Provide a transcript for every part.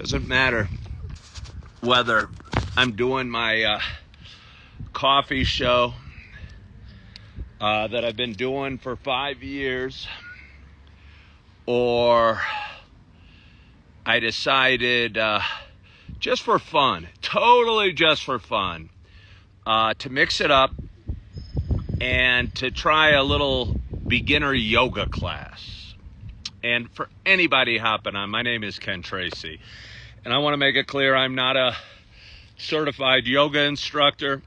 Doesn't matter whether I'm doing my coffee show that I've been doing for 5 years, or I decided just for fun, totally just for fun, to mix it up and to try a little beginner yoga class. And for anybody hopping on, my name is Ken Tracy, and I want to make it clear I'm not a certified yoga instructor.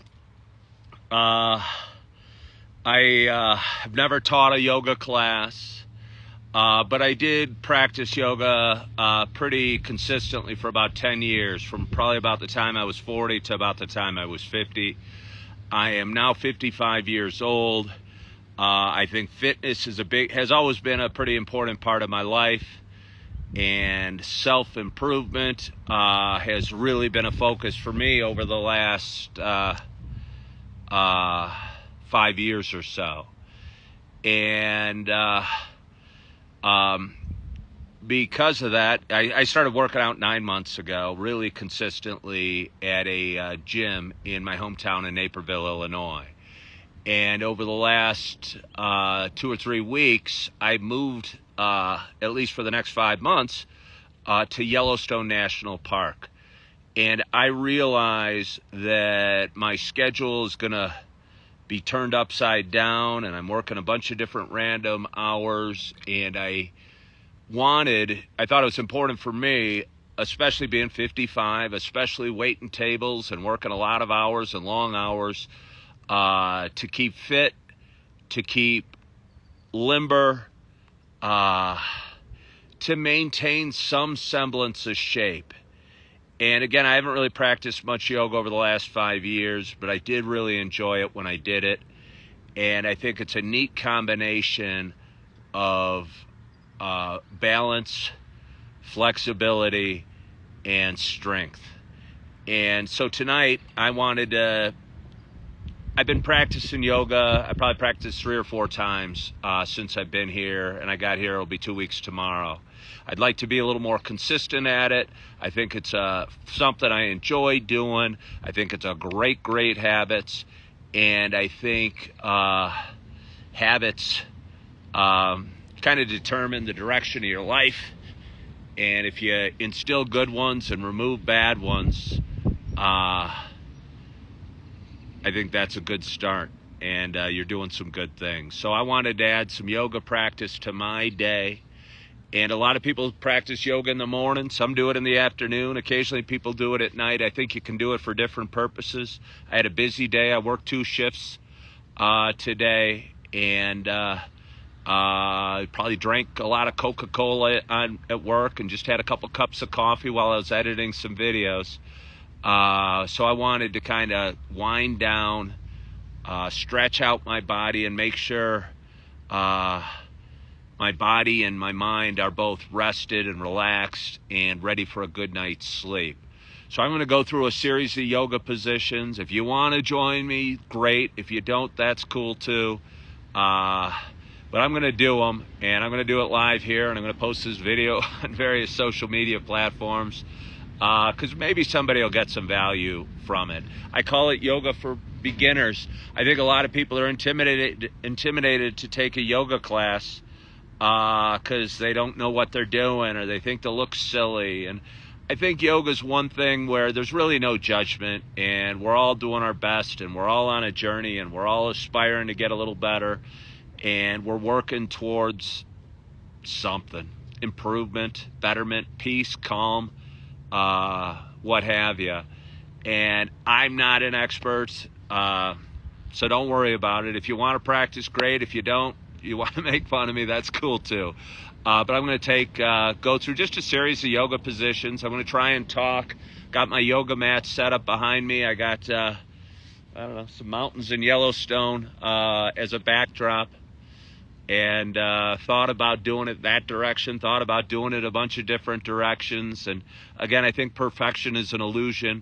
I have never taught a yoga class, but I did practice yoga pretty consistently for about 10 years, from probably about the time I was 40 to about the time I was 50. I am now 55 years old. I think fitness has always been a pretty important part of my life, and self-improvement has really been a focus for me over the last 5 years or so. And because of that, I started working out 9 months ago, really consistently at a gym in my hometown in Naperville, Illinois. And over the last 2 or 3 weeks, I moved, at least for the next 5 months, to Yellowstone National Park. And I realize that my schedule is going to be turned upside down, and I'm working a bunch of different random hours. And I thought it was important for me, especially being 55, especially waiting tables and working a lot of hours and long hours, to keep fit, to keep limber, to maintain some semblance of shape. And again, I haven't really practiced much yoga over the last 5 years, but I did really enjoy it when I did it. And I think it's a neat combination of balance, flexibility, and strength. And so tonight, I've been practicing yoga. I probably practiced 3 or 4 times since I've been here, and I got here. It'll be 2 weeks tomorrow. I'd like to be a little more consistent at it. I think it's something I enjoy doing. I think it's a great habits, and I think habits kind of determine the direction of your life. And if you instill good ones and remove bad ones, I think that's a good start, and you're doing some good things. So I wanted to add some yoga practice to my day. And a lot of people practice yoga in the morning. Some do it in the afternoon. Occasionally people do it at night. I think you can do it for different purposes. I had a busy day. I worked 2 shifts today, and probably drank a lot of Coca-Cola at work and just had a couple cups of coffee while I was editing some videos. So I wanted to kind of wind down, stretch out my body, and make sure my body and my mind are both rested and relaxed and ready for a good night's sleep. So I'm going to go through a series of yoga positions. If you want to join me, great. If you don't, that's cool too. But I'm going to do them, and I'm going to do it live here, and I'm going to post this video on various social media platforms, because maybe somebody will get some value from it. I call it yoga for beginners. I think a lot of people are intimidated to take a yoga class because they don't know what they're doing, or they think they'll look silly. And I think yoga is one thing where there's really no judgment, and we're all doing our best, and we're all on a journey, and we're all aspiring to get a little better, and we're working towards something, improvement, betterment, peace, calm, what have you. And I'm not an expert, so don't worry about it. If you want to practice, great. If you don't, you want to make fun of me, that's cool too. But I'm going to go through just a series of yoga positions. I'm going to try and talk. Got my yoga mat set up behind me. I got some mountains in Yellowstone as a backdrop, and thought about doing it that direction, thought about doing it a bunch of different directions. And again, I think perfection is an illusion.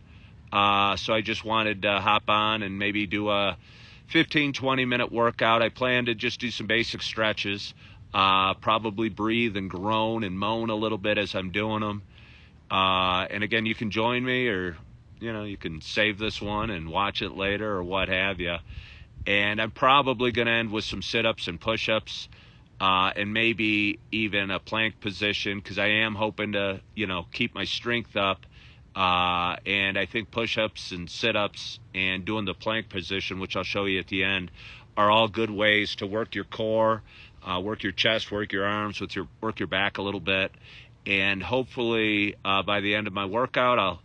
So I just wanted to hop on and maybe do a 15-20 minute workout. I plan to just do some basic stretches, probably breathe and groan and moan a little bit as I'm doing them. And again, you can join me, or you can save this one and watch it later or what have you. And I'm probably going to end with some sit-ups and push-ups, and maybe even a plank position, because I am hoping to, keep my strength up. And I think push-ups and sit-ups and doing the plank position, which I'll show you at the end, are all good ways to work your core, work your chest, work your arms, work your back a little bit. And hopefully by the end of my workout,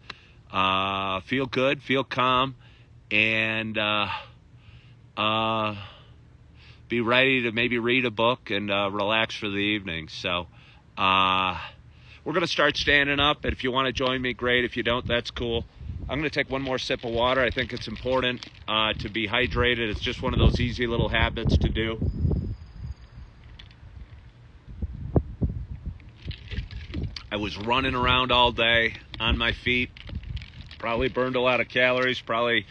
I'll feel good, feel calm, and be ready to maybe read a book and relax for the evening. So we're going to start standing up. And if you want to join me, great. If you don't, that's cool. I'm going to take one more sip of water. I think it's important to be hydrated. It's just one of those easy little habits to do. I was running around all day on my feet. Probably burned a lot of calories. Probably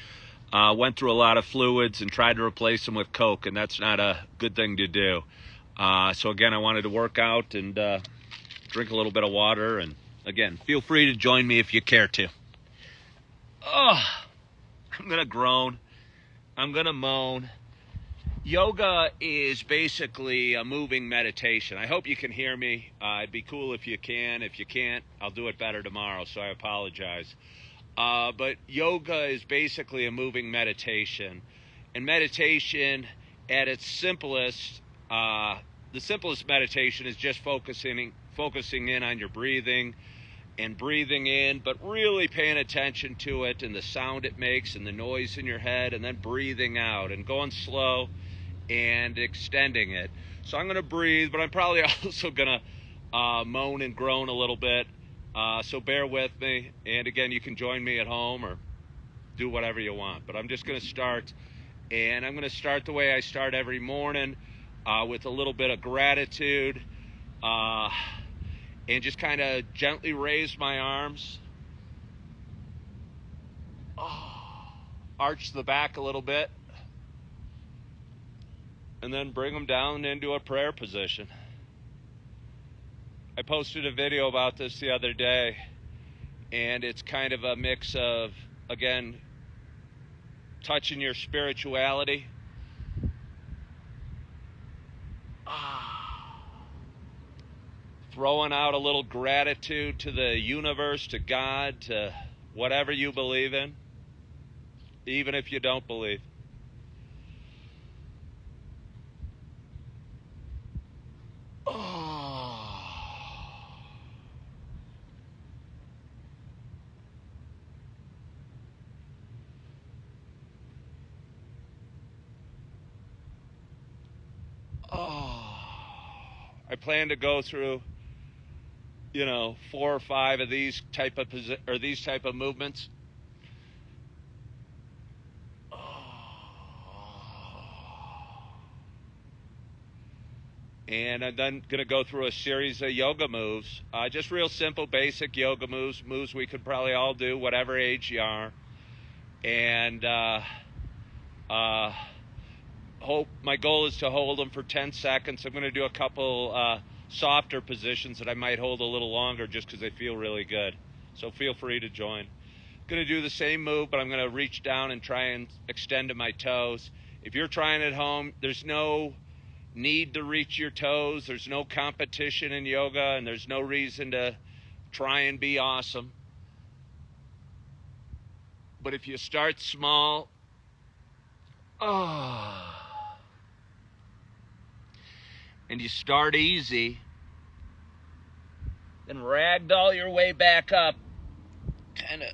went through a lot of fluids and tried to replace them with Coke, and that's not a good thing to do. So again, I wanted to work out and drink a little bit of water. And again, feel free to join me if you care to. Oh, I'm going to groan. I'm going to moan. Yoga is basically a moving meditation. I hope you can hear me. It'd be cool if you can. If you can't, I'll do it better tomorrow, so I apologize. But yoga is basically a moving meditation. And meditation, at its simplest, the simplest meditation is just focusing in on your breathing and breathing in, but really paying attention to it and the sound it makes and the noise in your head, and then breathing out and going slow and extending it. So I'm going to breathe, but I'm probably also going to moan and groan a little bit. So bear with me. And again, you can join me at home or do whatever you want. But I'm just going to start. And I'm going to start the way I start every morning, with a little bit of gratitude. And just kind of gently raise my arms. Arch the back a little bit. And then bring them down into a prayer position. I posted a video about this the other day, and it's kind of a mix of, again, touching your spirituality, throwing out a little gratitude to the universe, to God, to whatever you believe in, even if you don't believe. I plan to go through, 4 or 5 of these type of movements. And I'm then going to go through a series of yoga moves, just real simple, basic yoga moves we could probably all do, whatever age you are. And my goal is to hold them for 10 seconds. I'm going to do a couple softer positions that I might hold a little longer just because they feel really good. So feel free to join. I'm going to do the same move, but I'm going to reach down and try and extend to my toes. If you're trying at home, there's no need to reach your toes. There's no competition in yoga, and there's no reason to try and be awesome. But if you start small, and you start easy, then ragdoll your way back up, kind of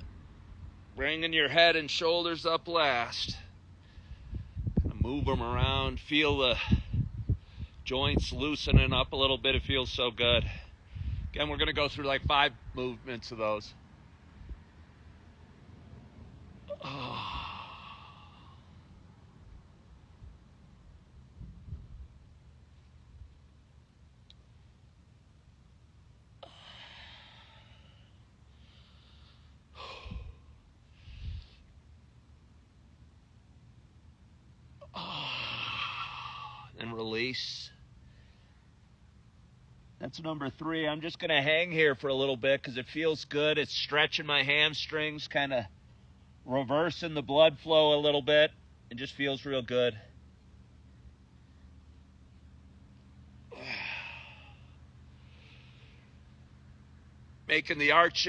bringing your head and shoulders up last. Move them around, feel the joints loosening up a little bit. It feels so good. Again, we're going to go through like 5 movements of those. And release. That's number 3. I'm just going to hang here for a little bit because it feels good. It's stretching my hamstrings, kind of reversing the blood flow a little bit. It just feels real good. Making the arcs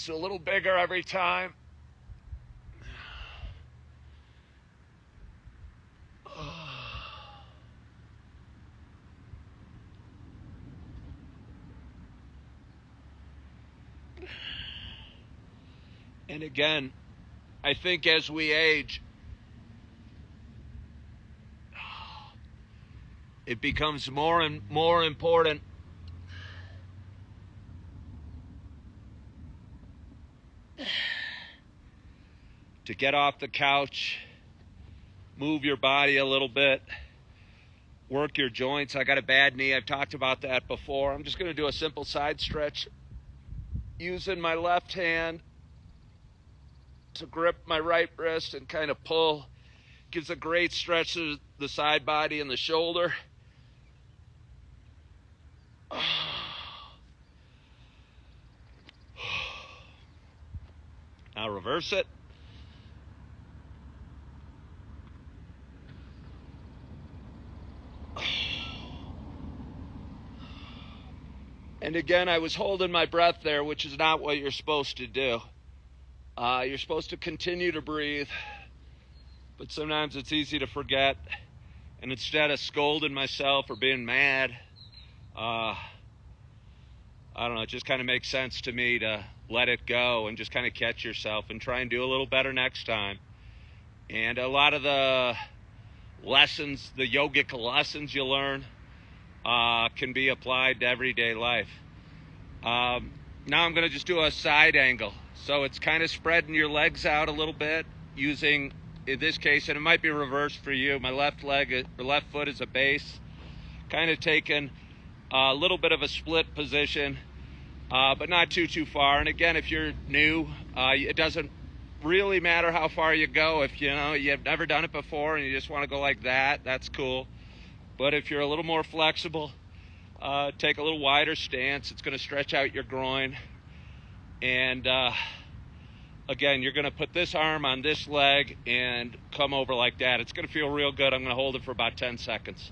a little bigger every time. And again, I think as we age, it becomes more and more important to get off the couch, move your body a little bit, work your joints. I got a bad knee. I've talked about that before. I'm just going to do a simple side stretch using my left hand to grip my right wrist and kind of pull. Gives a great stretch to the side body and the shoulder. Now reverse it. And again, I was holding my breath there, which is not what you're supposed to do. You're supposed to continue to breathe, but sometimes it's easy to forget. And instead of scolding myself or being mad, I don't know, it just kind of makes sense to me to let it go and just kind of catch yourself and try and do a little better next time. And a lot of the lessons, the yogic lessons you learn, can be applied to everyday life. Now I'm going to just do a side angle. So it's kind of spreading your legs out a little bit using, in this case, and it might be reversed for you, my left foot is a base, kind of taking a little bit of a split position, but not too far. And again, if you're new, it doesn't really matter how far you go. If you've never done it before and you just want to go like that, that's cool. But if you're a little more flexible, take a little wider stance. It's going to stretch out your groin. And again, you're going to put this arm on this leg and come over like that. It's going to feel real good. I'm going to hold it for about 10 seconds.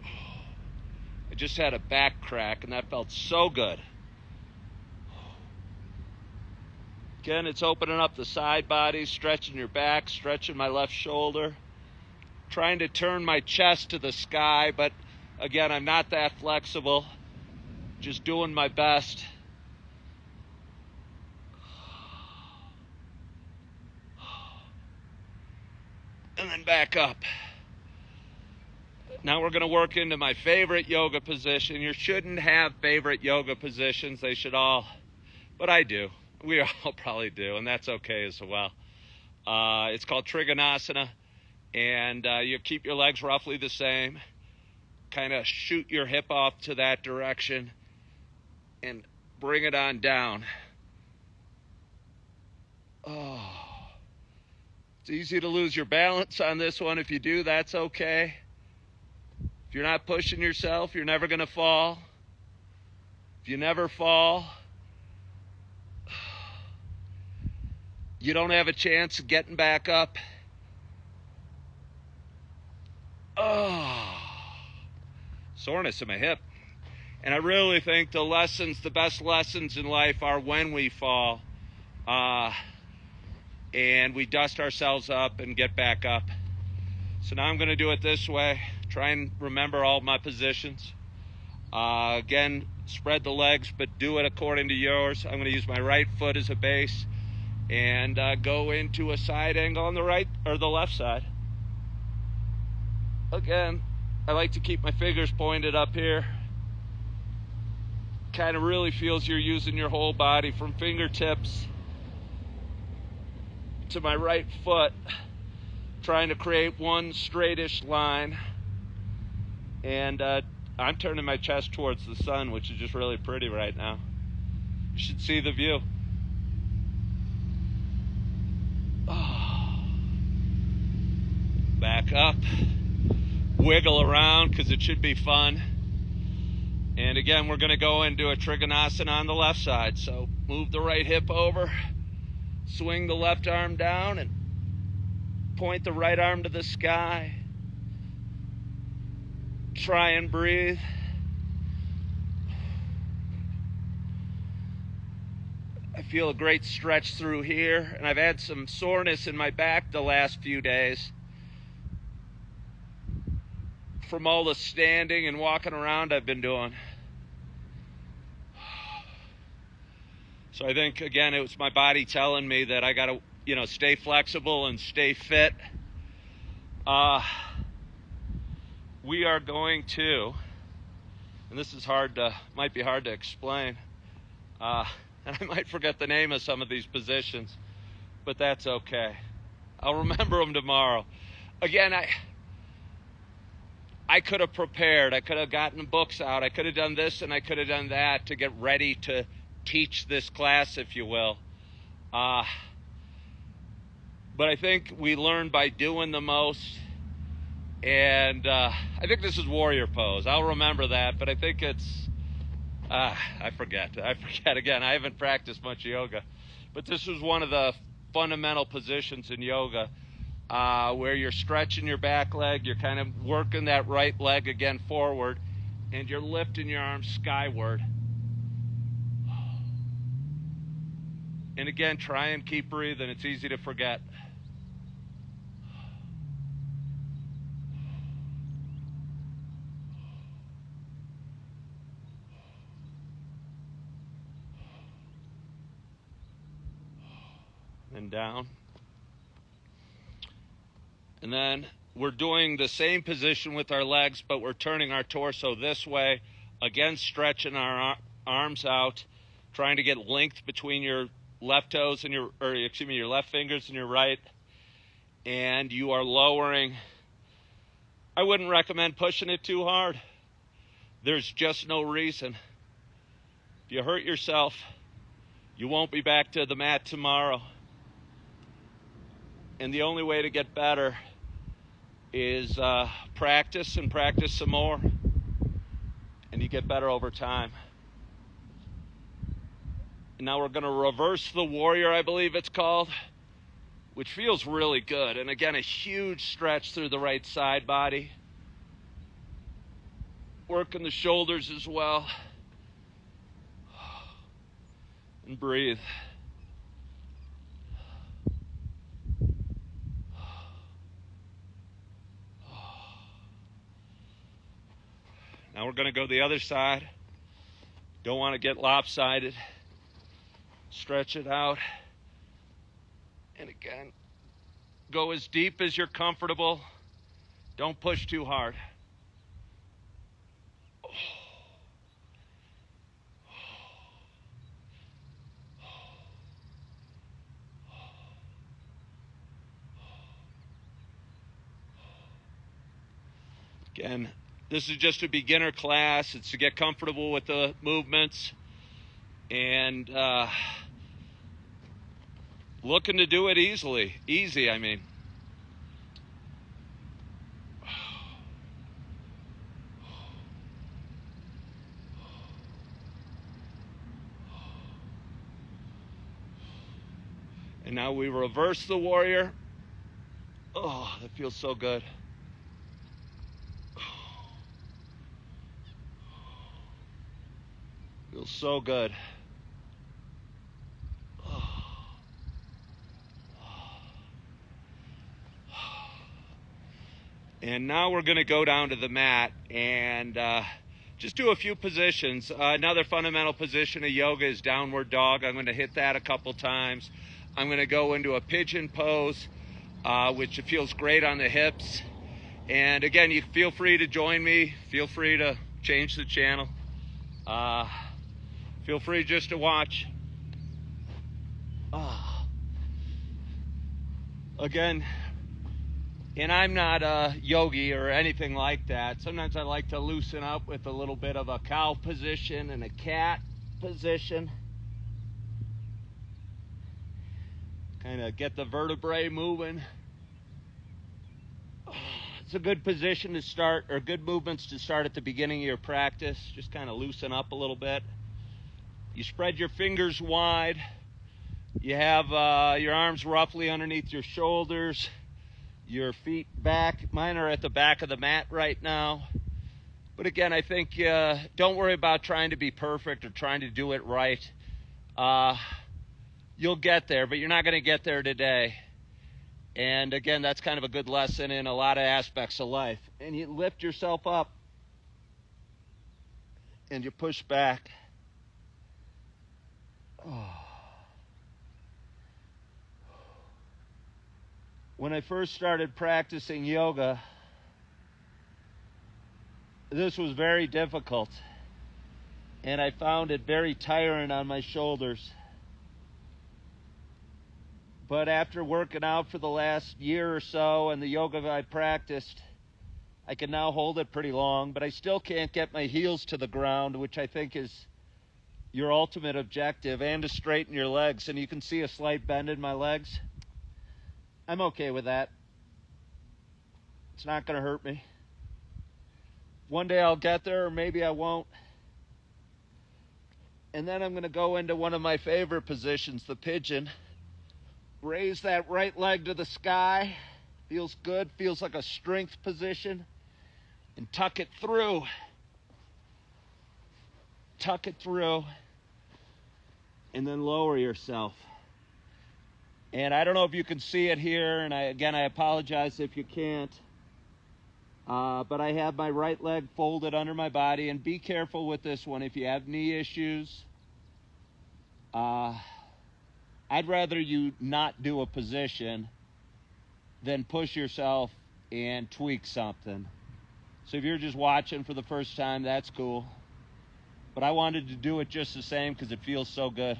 I just had a back crack, and that felt so good. Again, it's opening up the side body, stretching your back, stretching my left shoulder. Trying to turn my chest to the sky, but again, I'm not that flexible. Just doing my best. And then back up. Now we're going to work into my favorite yoga position. You shouldn't have favorite yoga positions. They should all, but I do. We all probably do, and that's okay as well. It's called Trikonasana, and you keep your legs roughly the same. Kind of shoot your hip off to that direction and bring it on down. Oh, it's easy to lose your balance on this one. If you do, that's okay. If you're not pushing yourself, you're never going to fall. If you never fall, you don't have a chance of getting back up. Oh, soreness in my hip. And I really think the best lessons in life are when we fall and we dust ourselves up and get back up. So now I'm going to do it this way. Try and remember all my positions. Again, spread the legs, but do it according to yours. I'm going to use my right foot as a base and go into a side angle on the right or the left side. Again, I like to keep my fingers pointed up here. Kind of really feels you're using your whole body from fingertips to my right foot, trying to create one straightish line. And I'm turning my chest towards the sun, which is just really pretty right now. You should see the view. Oh. Back up. wiggle around because it should be fun. And again, we're going to go into a Trikonasana on the left side. So move the right hip over, swing the left arm down, and point the right arm to the sky. Try and breathe. I feel a great stretch through here, and I've had some soreness in my back the last few days from all the standing and walking around I've been doing. So I think, again, it was my body telling me that I got to, stay flexible and stay fit. We are going to, and this is might be hard to explain, and I might forget the name of some of these positions, but that's okay. I'll remember them tomorrow. Again, I could have prepared. I could have gotten books out. I could have done this and I could have done that to get ready to teach this class, if you will. But I think we learn by doing the most. And I think this is warrior pose. I'll remember that, but I think it's, I forget again. I haven't practiced much yoga. But this was one of the fundamental positions in yoga where you're stretching your back leg, you're kind of working that right leg again forward, and you're lifting your arms skyward. And again, try and keep breathing. It's easy to forget. And down. And then we're doing the same position with our legs, but we're turning our torso this way. Again, stretching our arms out, trying to get length between your left toes and your left fingers and your right. And you are lowering. I wouldn't recommend pushing it too hard. There's just no reason. If you hurt yourself, you won't be back to the mat tomorrow. And the only way to get better is practice and practice some more. And you get better over time. And now we're going to reverse the warrior, I believe it's called, which feels really good. And again, a huge stretch through the right side body. Working the shoulders as well. And breathe. Now we're going to go the other side. Don't want to get lopsided. Stretch it out. And again, go as deep as you're comfortable. Don't push too hard. Again, this is just a beginner class. It's to get comfortable with the movements and looking to do it easy, I mean. And now we reverse the warrior. Oh, that feels so good. Feels so good. And now we're going to go down to the mat and just do a few positions. Another fundamental position of yoga is downward dog. I'm going to hit that a couple times. I'm going to go into a pigeon pose, which feels great on the hips. And again, you feel free to join me. Feel free to change the channel. Feel free just to watch. Again, and I'm not a yogi or anything like that. Sometimes I like to loosen up with a little bit of a cow position and a cat position. Kind of get the vertebrae moving. It's a good position to start, or good movements to start at the beginning of your practice. Just kind of loosen up a little bit. You spread your fingers wide. You have your arms roughly underneath your shoulders, your feet back. Mine are at the back of the mat right now. But again, I think don't worry about trying to be perfect or trying to do it right. You'll get there, but you're not going to get there today. And again, that's kind of a good lesson in a lot of aspects of life. And you lift yourself up and you push back. When I first started practicing yoga, this was very difficult. And I found it very tiring on my shoulders. But after working out for the last year or so and the yoga I practiced, I can now hold it pretty long, but I still can't get my heels to the ground, which I think is your ultimate objective, and to straighten your legs. And you can see a slight bend in my legs. I'm okay with that. It's not going to hurt me. One day I'll get there, or maybe I won't. And then I'm going to go into one of my favorite positions, the pigeon. Raise that right leg to the sky. Feels good. Feels like a strength position. And tuck it through. Tuck it through. And then lower yourself. And I don't know if you can see it here. And I apologize if you can't. But I have my right leg folded under my body. And be careful with this one. If you have knee issues, I'd rather you not do a position than push yourself and tweak something. So if you're just watching for the first time, that's cool. But I wanted to do it just the same because it feels so good.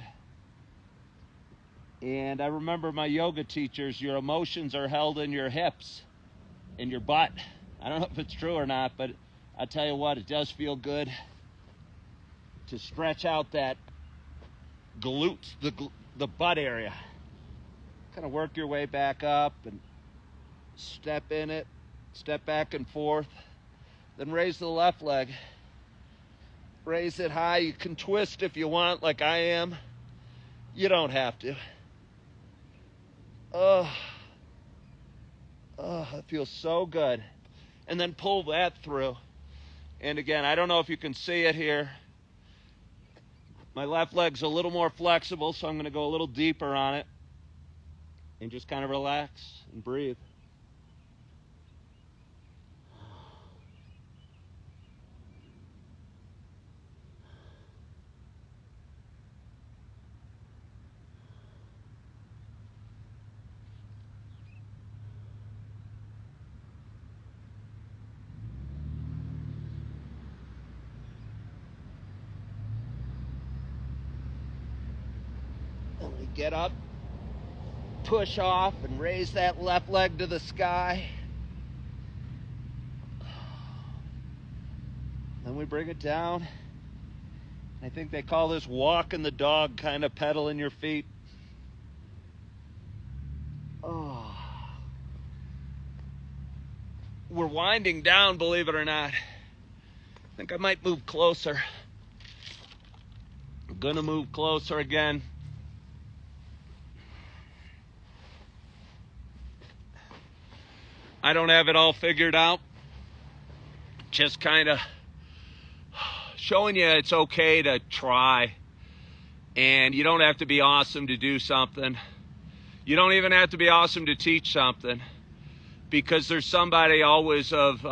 And I remember my yoga teachers, your emotions are held in your hips, in your butt. I don't know if it's true or not, but I'll tell you what, it does feel good to stretch out that glutes, the butt area. Kind of work your way back up and step in it, step back and forth. Then raise the left leg. Raise it high. You can twist if you want, like I am. You don't have to. It feels so good. And then pull that through. And again, I don't know if you can see it here. My left leg's a little more flexible, so I'm going to go a little deeper on it. And just kind of relax and breathe. Get up, push off, and raise that left leg to the sky. Then we bring it down. I think they call this walking the dog, kind of pedaling your feet. We're winding down, believe it or not. I think I might move closer. I'm gonna move closer again. I don't have it all figured out. Just kind of showing you it's okay to try. And you don't have to be awesome to do something. You don't even have to be awesome to teach something. Because there's somebody always of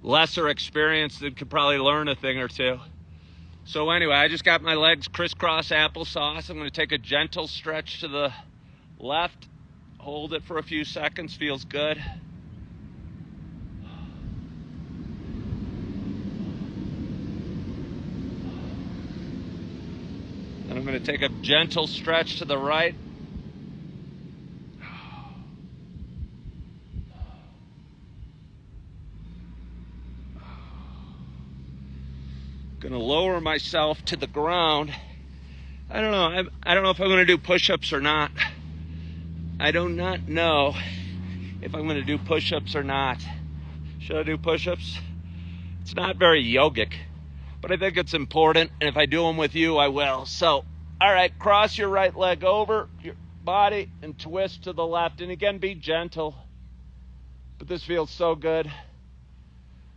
lesser experience that could probably learn a thing or two. So anyway, I just got my legs crisscross applesauce. I'm going to take a gentle stretch to the left. Hold it for a few seconds, feels good. Then I'm going to take a gentle stretch to the right. Going to lower myself to the ground. I don't know if I'm going to do push-ups or not. I do not know. if I'm going to do push-ups or not. Should I do push-ups? It's not very yogic, but I think it's important, and if I do them with you, I will. So, all right, cross your right leg over your body and twist to the left. And again, be gentle. But this feels so good.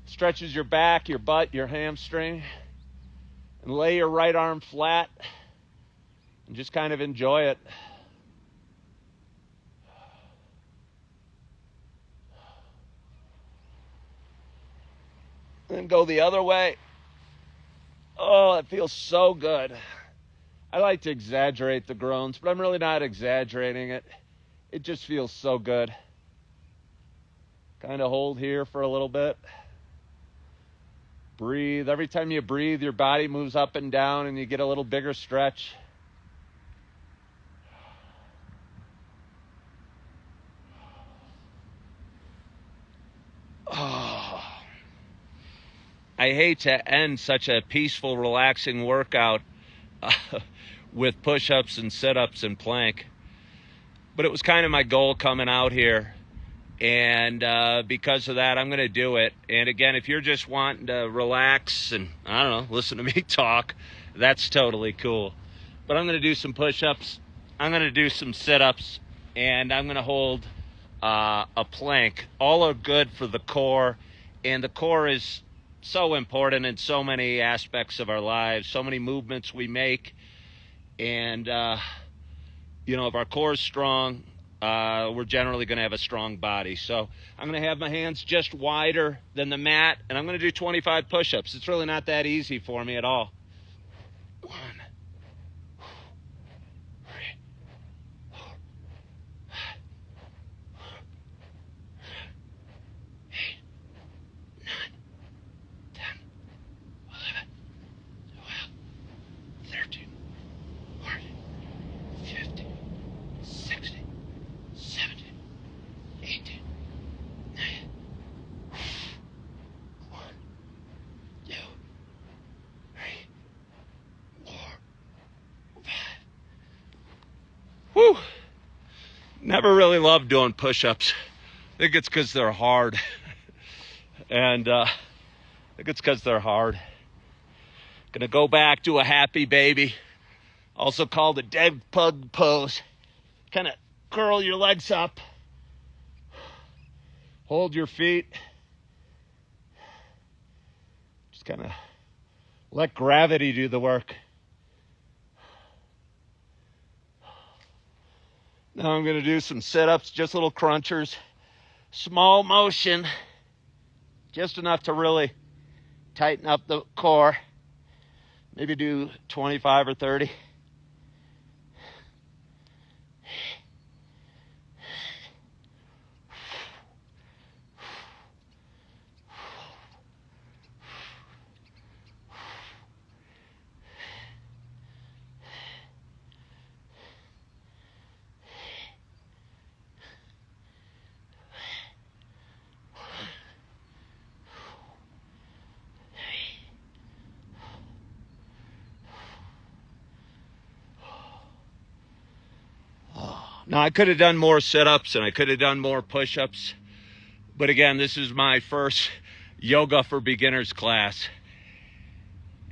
Stretches your back, your butt, your hamstring. And lay your right arm flat and just kind of enjoy it. And then go the other way. Oh, it feels so good. I like to exaggerate the groans, but I'm really not exaggerating it. It just feels so good. Kind of hold here for a little bit. Breathe. Every time you breathe, your body moves up and down and you get a little bigger stretch. Oh. I hate to end such a peaceful, relaxing workout with push-ups and sit-ups and plank. But it was kind of my goal coming out here. And because of that, I'm going to do it. And again, if you're just wanting to relax and, I don't know, listen to me talk, that's totally cool. But I'm going to do some push-ups. I'm going to do some sit-ups. And I'm going to hold a plank. All are good for the core. And the core is so important in so many aspects of our lives, so many movements we make. And, if our core is strong, we're generally going to have a strong body. So I'm going to have my hands just wider than the mat, and I'm going to do 25 push-ups. It's really not that easy for me at all. 1, 3, 4, 5, 8, 9, 10, 11, 12, 13, 14, 15, 16, 17, 18, 19, 1, 2, 3, 4, 5. Whew. Never really loved doing push-ups. I think it's because they're hard. And I think it's because they're hard. Gonna go back to a happy baby, also called a dead pug pose. Kind of curl your legs up. Hold your feet. Just kind of let gravity do the work. Now I'm going to do some sit-ups, just little crunchers. Small motion, just enough to really tighten up the core. Maybe do 25 or 30. Now, I could have done more sit-ups and I could have done more push-ups. But again, this is my first yoga for beginners class.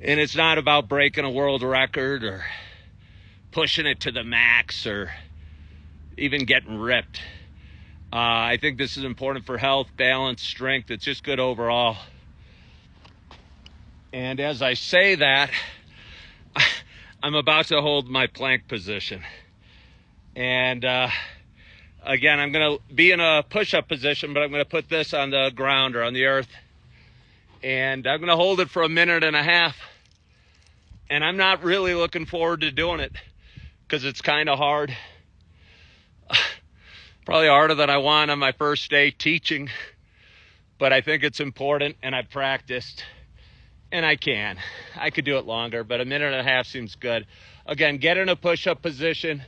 And it's not about breaking a world record or pushing it to the max or even getting ripped. I think this is important for health, balance, strength. It's just good overall. And as I say that, I'm about to hold my plank position. And again, I'm going to be in a push-up position, but I'm going to put this on the ground or on the earth. And I'm going to hold it for a minute and a half. And I'm not really looking forward to doing it because it's kind of hard. Probably harder than I want on my first day teaching. But I think it's important, and I've practiced. And I could do it longer, but a minute and a half seems good. Again, get in a push-up position.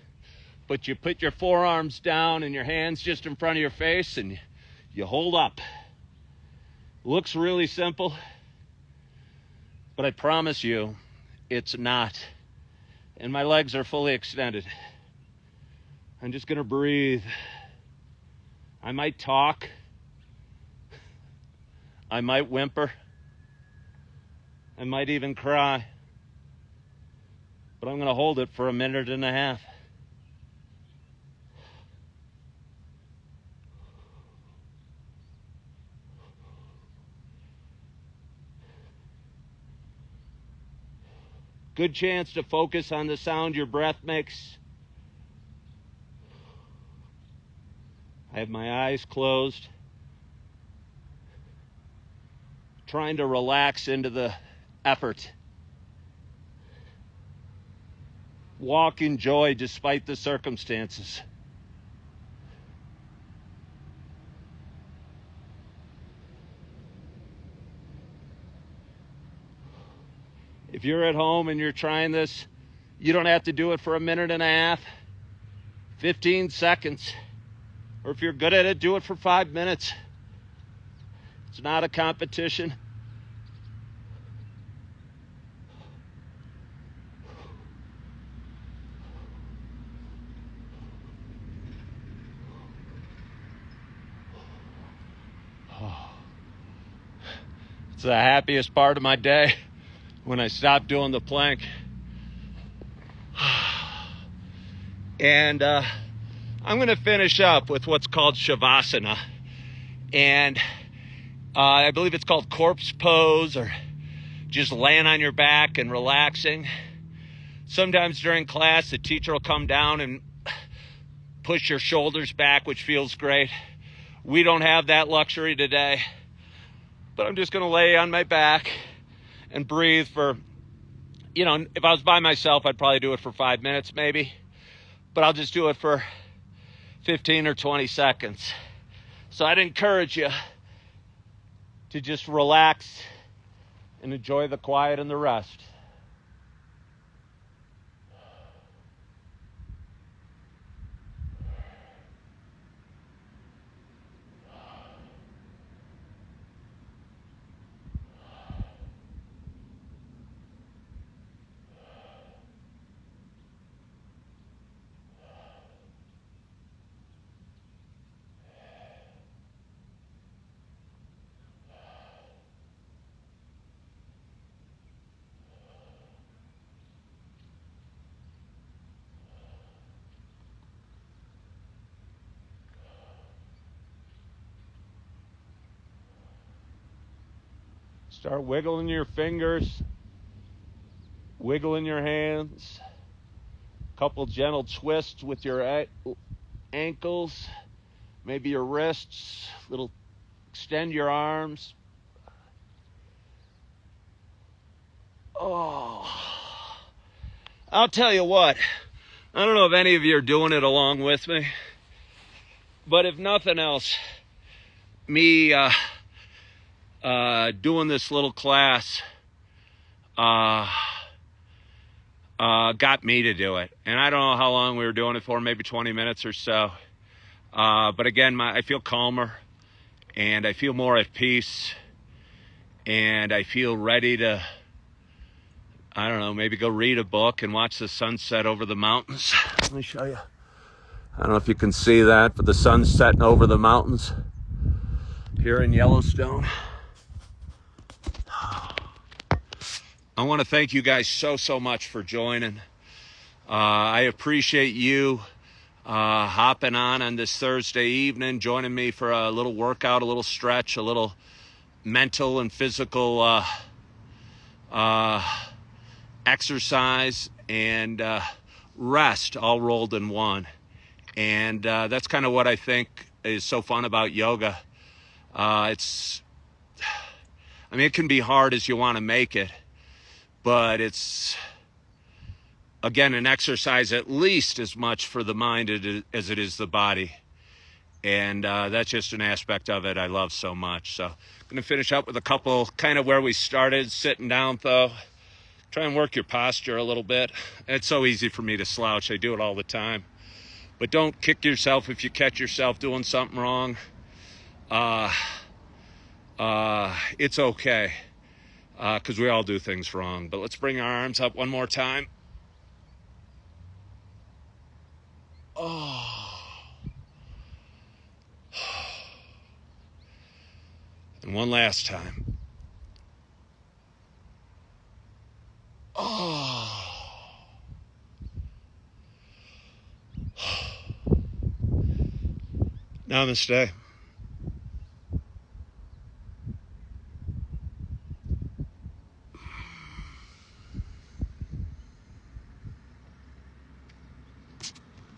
But you put your forearms down and your hands just in front of your face and you hold up. Looks really simple, but I promise you it's not. And my legs are fully extended. I'm just going to breathe I might talk. I might whimper. I might even cry. But I'm going to hold it for a minute and a half. Good chance to focus on the sound your breath makes. I have my eyes closed, trying to relax into the effort. Walk in joy despite the circumstances. If you're at home and you're trying this, you don't have to do it for a minute and a half, 15 seconds. Or if you're good at it, do it for 5 minutes. It's not a competition. It's the happiest part of my day when I stop doing the plank. And I'm going to finish up with what's called Shavasana. And I believe it's called corpse pose, or just laying on your back and relaxing. Sometimes during class, the teacher will come down and push your shoulders back, which feels great. We don't have that luxury today. But I'm just going to lay on my back and breathe for, if I was by myself, I'd probably do it for 5 minutes maybe. But I'll just do it for 15 or 20 seconds. So I'd encourage you to just relax and enjoy the quiet and the rest. Start wiggling your fingers, wiggling your hands, a couple gentle twists with your ankles, maybe your wrists, extend your arms. Oh, I'll tell you what, I don't know if any of you are doing it along with me, but if nothing else, me doing this little class got me to do it. And I don't know how long we were doing it for, maybe 20 minutes or so. But again, I feel calmer, and I feel more at peace, and I feel ready to, I don't know, maybe go read a book and watch the sunset over the mountains. Let me show you. I don't know if you can see that, but the sun's setting over the mountains here in Yellowstone. I want to thank you guys so much for joining. I appreciate you hopping on this Thursday evening, joining me for a little workout, a little stretch, a little mental and physical exercise and rest all rolled in one. And that's kind of what I think is so fun about yoga. It can be hard as you want to make it, but it's, again, an exercise at least as much for the mind as it is the body. And that's just an aspect of it I love so much. So I'm going to finish up with a couple kind of where we started, sitting down though. Try and work your posture a little bit. It's so easy for me to slouch. I do it all the time. But don't kick yourself if you catch yourself doing something wrong. It's okay, because we all do things wrong. But let's bring our arms up one more time. Oh. And one last time. Oh. Namaste.